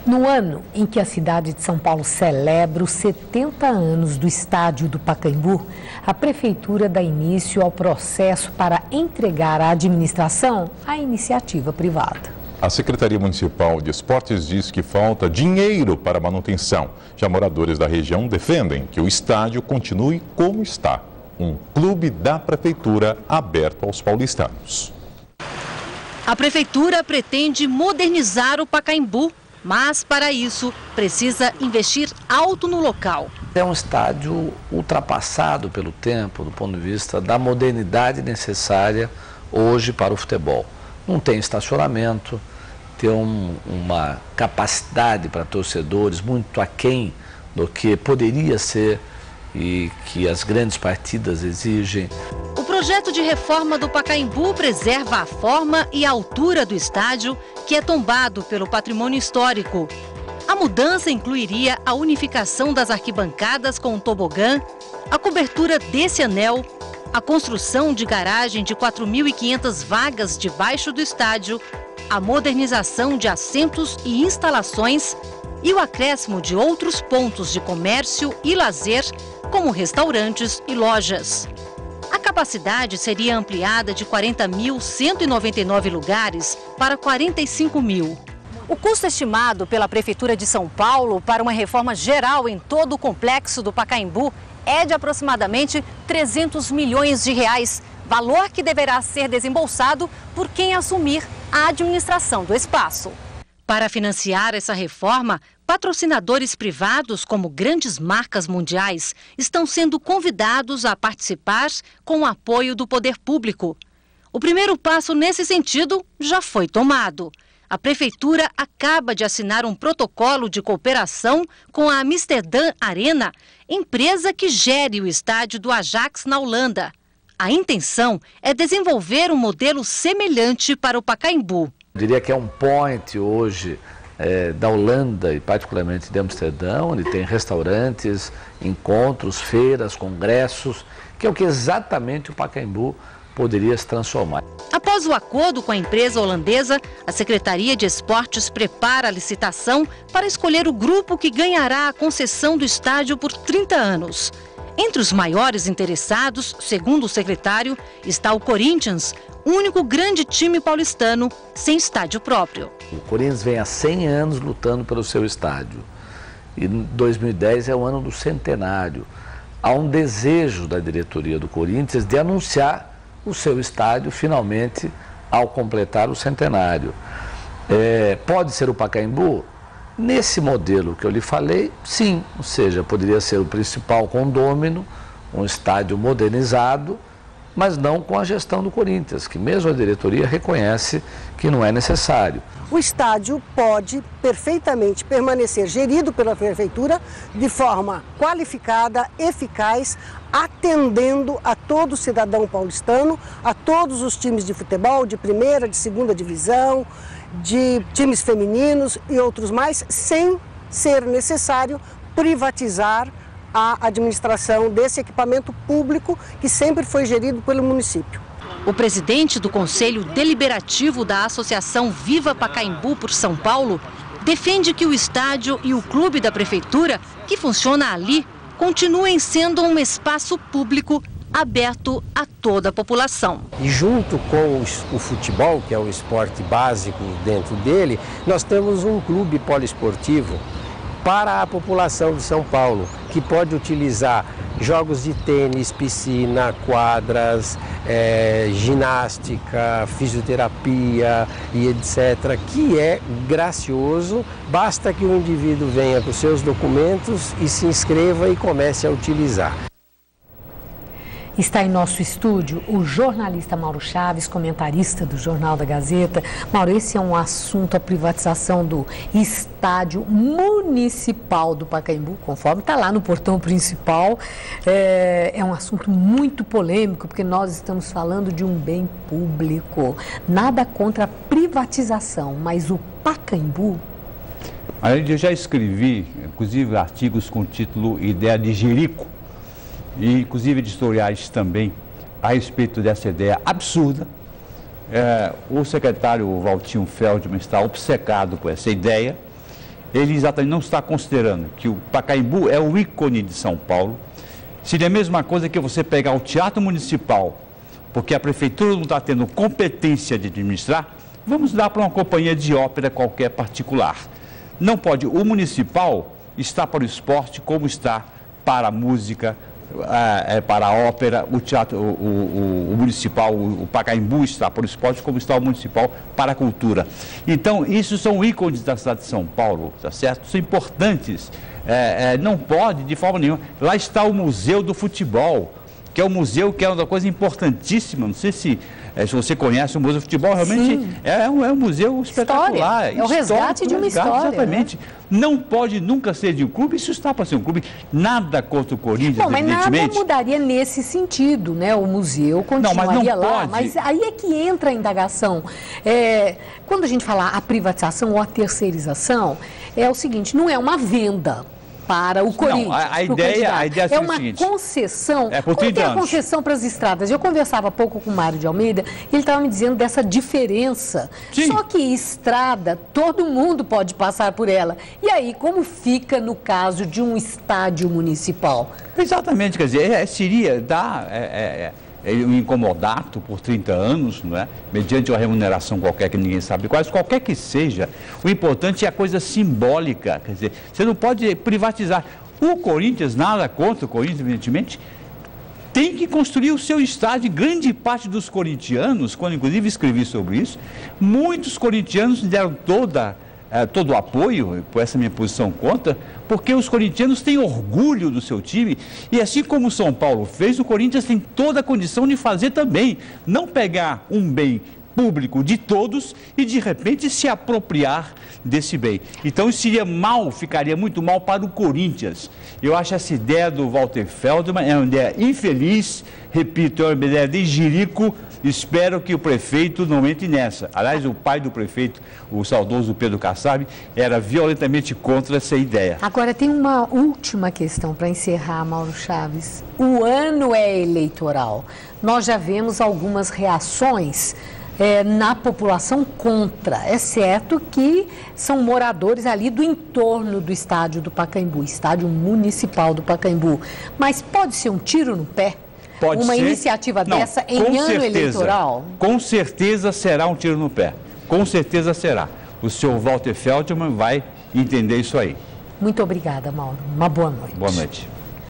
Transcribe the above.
No ano em que a cidade de São Paulo celebra os 70 anos do estádio do Pacaembu, a Prefeitura dá início ao processo para entregar à administração a iniciativa privada. A Secretaria Municipal de Esportes diz que falta dinheiro para manutenção. Já moradores da região defendem que o estádio continue como está, um clube da Prefeitura aberto aos paulistanos. A Prefeitura pretende modernizar o Pacaembu, mas para isso precisa investir alto no local. É um estádio ultrapassado pelo tempo, do ponto de vista da modernidade necessária hoje para o futebol. Não tem estacionamento, tem uma capacidade para torcedores muito aquém do que poderia ser e que as grandes partidas exigem. O projeto de reforma do Pacaembu preserva a forma e a altura do estádio, que é tombado pelo patrimônio histórico. A mudança incluiria a unificação das arquibancadas com o tobogã, a cobertura desse anel, a construção de garagem de 4.500 vagas debaixo do estádio, a modernização de assentos e instalações e o acréscimo de outros pontos de comércio e lazer, como restaurantes e lojas. A capacidade seria ampliada de 40.199 lugares para 45.000. O custo estimado pela Prefeitura de São Paulo para uma reforma geral em todo o complexo do Pacaembu é de aproximadamente 300 milhões de reais, valor que deverá ser desembolsado por quem assumir a administração do espaço. Para financiar essa reforma, patrocinadores privados, como grandes marcas mundiais, estão sendo convidados a participar com o apoio do poder público. O primeiro passo nesse sentido já foi tomado. A Prefeitura acaba de assinar um protocolo de cooperação com a Amsterdã Arena, empresa que gere o estádio do Ajax na Holanda. A intenção é desenvolver um modelo semelhante para o Pacaembu. Eu diria que é um point hoje da Holanda e particularmente de Amsterdã, onde tem restaurantes, encontros, feiras, congressos, que é o que exatamente o Pacaembu poderia se transformar. Após o acordo com a empresa holandesa, a Secretaria de Esportes prepara a licitação para escolher o grupo que ganhará a concessão do estádio por 30 anos. Entre os maiores interessados, segundo o secretário, está o Corinthians, único grande time paulistano sem estádio próprio. O Corinthians vem há 100 anos lutando pelo seu estádio. E 2010 é o ano do centenário. Há um desejo da diretoria do Corinthians de anunciar o seu estádio finalmente ao completar o centenário. Pode ser o Pacaembu? Nesse modelo que eu lhe falei, sim, ou seja, poderia ser o principal condômino, um estádio modernizado, mas não com a gestão do Corinthians, que mesmo a diretoria reconhece que não é necessário. O estádio pode perfeitamente permanecer gerido pela Prefeitura de forma qualificada, eficaz, atendendo a todo cidadão paulistano, a todos os times de futebol, de primeira, de segunda divisão, de times femininos e outros mais, sem ser necessário privatizar a administração desse equipamento público que sempre foi gerido pelo município. O presidente do Conselho Deliberativo da Associação Viva Pacaembu por São Paulo defende que o estádio e o clube da Prefeitura, que funciona ali, continuem sendo um espaço público aberto a toda a população. E junto com o futebol, que é o esporte básico dentro dele, nós temos um clube poliesportivo para a população de São Paulo, que pode utilizar jogos de tênis, piscina, quadras, ginástica, fisioterapia e etc., que é gracioso, basta que o indivíduo venha com seus documentos e se inscreva e comece a utilizar. Está em nosso estúdio o jornalista Mauro Chaves, comentarista do Jornal da Gazeta. Mauro, esse é um assunto, a privatização do estádio municipal do Pacaembu, conforme está lá no portão principal. É um assunto muito polêmico, porque nós estamos falando de um bem público. Nada contra a privatização, mas o Pacaembu... Eu já escrevi, inclusive, artigos com o título Ideia de Jerico, e inclusive editoriais também, a respeito dessa ideia absurda. O secretário Valtinho Feldman está obcecado com essa ideia ele exatamente não está considerando que o Pacaembu é o ícone de São Paulo. Seria a mesma coisa que você pegar o Teatro Municipal, porque a Prefeitura não está tendo competência de administrar, vamos dar para uma companhia de ópera qualquer particular. Não pode. O Municipal está para o esporte como está para a música, para a ópera, o teatro, o Municipal, o Pacaembu está para o esporte como está o Municipal para a cultura. Então, isso são ícones da cidade de São Paulo, tá certo? São importantes. Não pode, de forma nenhuma. Lá está o Museu do Futebol, que é um museu que é uma coisa importantíssima. Não sei se você conhece o Museu do Futebol, realmente é um museu espetacular. É o resgate de uma história. Exatamente. Né? Não pode nunca ser de um clube, isso está para ser um clube. Nada contra o Corinthians, não, mas evidentemente. Nada mudaria nesse sentido, né? O museu continuaria lá, mas aí é que entra a indagação. Quando a gente fala a privatização ou a terceirização, é o seguinte, não é uma venda para o Corinthians. Não, a ideia é uma concessão. Por 30 anos. Como tem a concessão para as estradas? Eu conversava há pouco com o Mário de Almeida e ele estava me dizendo dessa diferença. Sim. Só que estrada, todo mundo pode passar por ela. E aí, como fica no caso de um estádio municipal? Exatamente, quer dizer, seria dar um incomodato por 30 anos, não é? Mediante uma remuneração qualquer que ninguém sabe quais, qualquer que seja. O importante é a coisa simbólica, quer dizer, você não pode privatizar. O Corinthians, nada contra o Corinthians, evidentemente, tem que construir o seu estádio. Grande parte dos corintianos, quando inclusive escrevi sobre isso, muitos corintianos deram todo o apoio, por essa minha posição contra, porque os corintianos têm orgulho do seu time e assim como o São Paulo fez, o Corinthians tem toda a condição de fazer também, não pegar um bem público de todos e de repente se apropriar desse bem. Então isso ficaria muito mal para o Corinthians. Eu acho essa ideia do Walter Feldman é uma ideia infeliz, repito, é uma ideia de jirico. Espero que o prefeito não entre nessa. Aliás, o pai do prefeito, o saudoso Pedro Kassab, era violentamente contra essa ideia. Agora, tem uma última questão para encerrar, Mauro Chaves. O ano é eleitoral. Nós já vemos algumas reações na população contra. É certo que são moradores ali do entorno do estádio do Pacaembu, estádio municipal do Pacaembu. Mas pode ser um tiro no pé? Pode uma ser. iniciativa dessa em ano eleitoral? Com certeza será um tiro no pé. Com certeza será. O senhor Walter Feldman vai entender isso aí. Muito obrigada, Mauro. Uma boa noite. Boa noite.